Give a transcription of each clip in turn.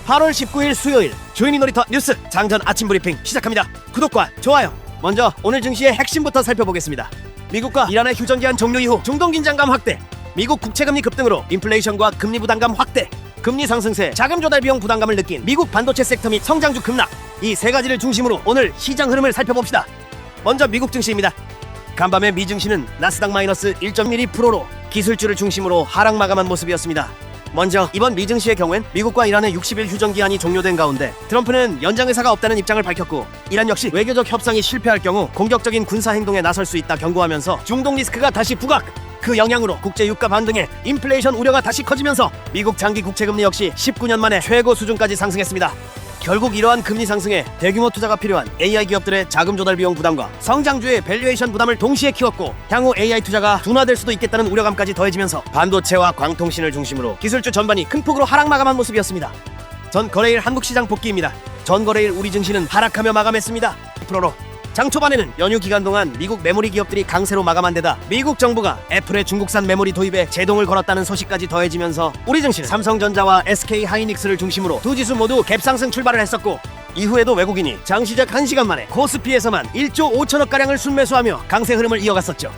8월 19일 수요일 조인이 놀이터 뉴스 장전 아침 브리핑 시작합니다. 구독과 좋아요. 먼저 오늘 증시의 핵심부터 살펴보겠습니다. 미국과 이란의 휴전기한 종료 이후 중동 긴장감 확대, 미국 국채금리 급등으로 인플레이션과 금리 부담감 확대, 금리 상승세 자금 조달 비용 부담감을 느낀 미국 반도체 섹터 및 성장주 급락, 이 세 가지를 중심으로 오늘 시장 흐름을 살펴봅시다. 먼저 미국 증시입니다. 간밤에 미 증시는 나스닥 마이너스 1.12%로 기술주를 중심으로 하락 마감한 모습이었습니다. 먼저 이번 미 증시의 경우엔 미국과 이란의 60일 휴전 기한이 종료된 가운데 트럼프는 연장 의사가 없다는 입장을 밝혔고, 이란 역시 외교적 협상이 실패할 경우 공격적인 군사 행동에 나설 수 있다 경고하면서 중동 리스크가 다시 부각, 그 영향으로 국제 유가 반등에 인플레이션 우려가 다시 커지면서 미국 장기 국채금리 역시 19년 만에 최고 수준까지 상승했습니다. 결국 이러한 금리 상승에 대규모 투자가 필요한 AI 기업들의 자금 조달 비용 부담과 성장주의 밸류에이션 부담을 동시에 키웠고, 향후 AI 투자가 둔화될 수도 있겠다는 우려감까지 더해지면서 반도체와 광통신을 중심으로 기술주 전반이 큰 폭으로 하락 마감한 모습이었습니다. 전 거래일 한국시장 복귀입니다. 전 거래일 우리 증시는 하락하며 마감했습니다. 2%로 장 초반에는 연휴 기간 동안 미국 메모리 기업들이 강세로 마감한 데다 미국 정부가 애플의 중국산 메모리 도입에 제동을 걸었다는 소식까지 더해지면서 우리 증시는 삼성전자와 SK 하이닉스를 중심으로 두 지수 모두 갭상승 출발을 했었고, 이후에도 외국인이 장 시작 1시간 만에 코스피에서만 1조 5천억가량을 순매수하며 강세 흐름을 이어갔었죠.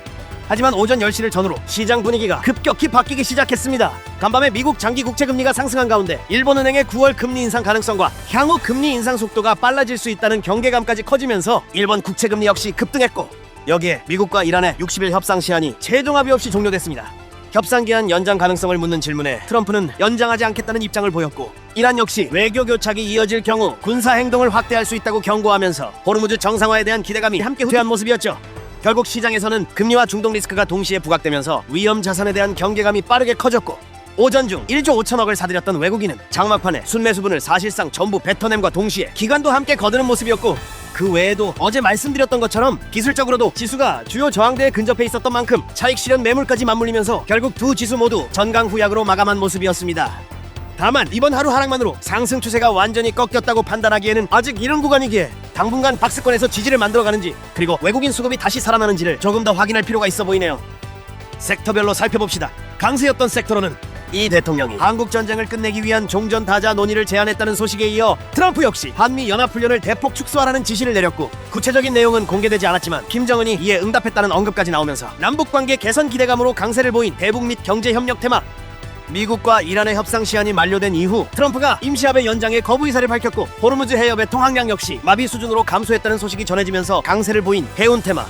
하지만 오전 10시를 전후로 시장 분위기가 급격히 바뀌기 시작했습니다. 간밤에 미국 장기 국채금리가 상승한 가운데 일본은행의 9월 금리 인상 가능성과 향후 금리 인상 속도가 빨라질 수 있다는 경계감까지 커지면서 일본 국채금리 역시 급등했고, 여기에 미국과 이란의 60일 협상 시한이 최종 합의 없이 종료됐습니다. 협상기한 연장 가능성을 묻는 질문에 트럼프는 연장하지 않겠다는 입장을 보였고, 이란 역시 외교 교착이 이어질 경우 군사 행동을 확대할 수 있다고 경고하면서 호르무즈 정상화에 대한 기대감이 함께 후퇴한 모습이었죠. 결국 시장에서는 금리와 중동 리스크가 동시에 부각되면서 위험 자산에 대한 경계감이 빠르게 커졌고, 오전 중 1조 5천억을 사들였던 외국인은 장막판에 순매수분을 사실상 전부 뱉어냄과 동시에 기관도 함께 거두는 모습이었고, 그 외에도 어제 말씀드렸던 것처럼 기술적으로도 지수가 주요 저항대에 근접해 있었던 만큼 차익 실현 매물까지 맞물리면서 결국 두 지수 모두 전강후약으로 마감한 모습이었습니다. 다만 이번 하루 하락만으로 상승 추세가 완전히 꺾였다고 판단하기에는 아직 이른 구간이기에 당분간 박스권에서 지지를 만들어가는지, 그리고 외국인 수급이 다시 살아나는지를 조금 더 확인할 필요가 있어 보이네요. 섹터별로 살펴봅시다. 강세였던 섹터로는 이 대통령이 한국 전쟁을 끝내기 위한 종전다자 논의를 제안했다는 소식에 이어 트럼프 역시 한미 연합훈련을 대폭 축소하라는 지시를 내렸고, 구체적인 내용은 공개되지 않았지만 김정은이 이에 응답했다는 언급까지 나오면서 남북관계 개선 기대감으로 강세를 보인 대북 및 경제협력 테마, 미국과 이란의 협상 시한이 만료된 이후 트럼프가 임시합의 연장에 거부 의사를 밝혔고, 호르무즈 해협의 통항량 역시 마비 수준으로 감소했다는 소식이 전해지면서 강세를 보인 해운 테마,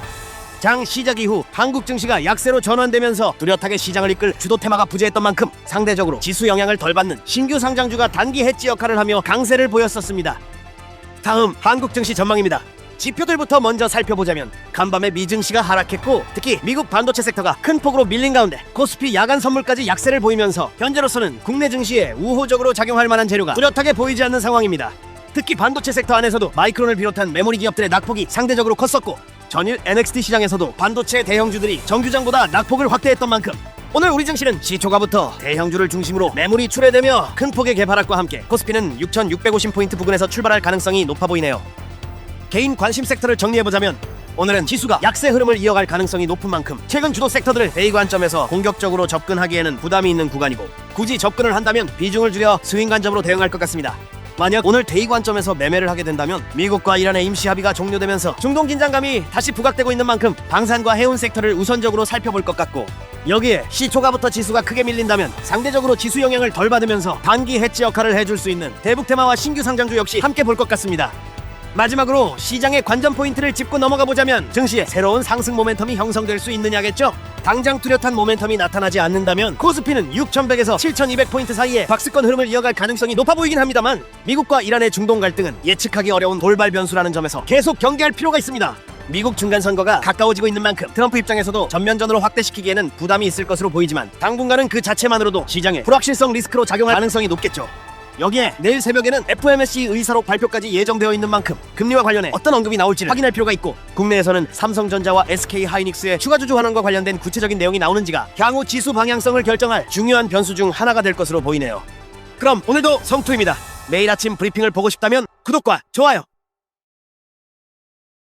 장 시작 이후 한국 증시가 약세로 전환되면서 뚜렷하게 시장을 이끌 주도 테마가 부재했던 만큼 상대적으로 지수 영향을 덜 받는 신규 상장주가 단기 해지 역할을 하며 강세를 보였었습니다. 다음 한국 증시 전망입니다. 지표들부터 먼저 살펴보자면 간밤에 미 증시가 하락했고, 특히 미국 반도체 섹터가 큰 폭으로 밀린 가운데 코스피 야간 선물까지 약세를 보이면서 현재로서는 국내 증시에 우호적으로 작용할 만한 재료가 뚜렷하게 보이지 않는 상황입니다. 특히 반도체 sek터 안에서도 마이크론을 비롯한 메모리 기업들의 낙폭이 상대적으로 컸었고, 전일 NXT 시장에서도 반도체 대형주들이 정규장보다 낙폭을 확대했던 만큼 오늘 우리 증시는 시초가부터 대형주를 중심으로 매물이 출회되며 큰 폭의 개파락과 함께 코스피는 6,650포인트 부근에서 출발할 가능성이 높아 보이네요. 개인 관심 섹터를 정리해보자면 오늘은 지수가 약세 흐름을 이어갈 가능성이 높은 만큼 최근 주도 섹터들을 대의 관점에서 공격적으로 접근하기에는 부담이 있는 구간이고, 굳이 접근을 한다면 비중을 줄여 스윙 관점으로 대응할 것 같습니다. 만약 오늘 대의 관점에서 매매를 하게 된다면 미국과 이란의 임시 합의가 종료되면서 중동 긴장감이 다시 부각되고 있는 만큼 방산과 해운 섹터를 우선적으로 살펴볼 것 같고, 여기에 시초가부터 지수가 크게 밀린다면 상대적으로 지수 영향을 덜 받으면서 단기 해지 역할을 해줄 수 있는 대북 테마와 신규 상장주 역시 함께 볼 것 같습니다. 마지막으로 시장의 관전 포인트를 짚고 넘어가 보자면 증시의 새로운 상승 모멘텀이 형성될 수 있느냐겠죠. 당장 뚜렷한 모멘텀이 나타나지 않는다면 코스피는 6,100에서 7,200포인트 사이에 박스권 흐름을 이어갈 가능성이 높아 보이긴 합니다만, 미국과 이란의 중동 갈등은 예측하기 어려운 돌발 변수라는 점에서 계속 경계할 필요가 있습니다. 미국 중간선거가 가까워지고 있는 만큼 트럼프 입장에서도 전면전으로 확대시키기에는 부담이 있을 것으로 보이지만 당분간은 그 자체만으로도 시장에 불확실성 리스크로 작용할 가능성이 높겠죠. 여기에 내일 새벽에는 FOMC 의사록 발표까지 예정되어 있는 만큼 금리와 관련해 어떤 언급이 나올지를 확인할 필요가 있고, 국내에서는 삼성전자와 SK 하이닉스의 추가 주주 환원과 관련된 구체적인 내용이 나오는지가 향후 지수 방향성을 결정할 중요한 변수 중 하나가 될 것으로 보이네요. 그럼 오늘도 성투입니다. 매일 아침 브리핑을 보고 싶다면 구독과 좋아요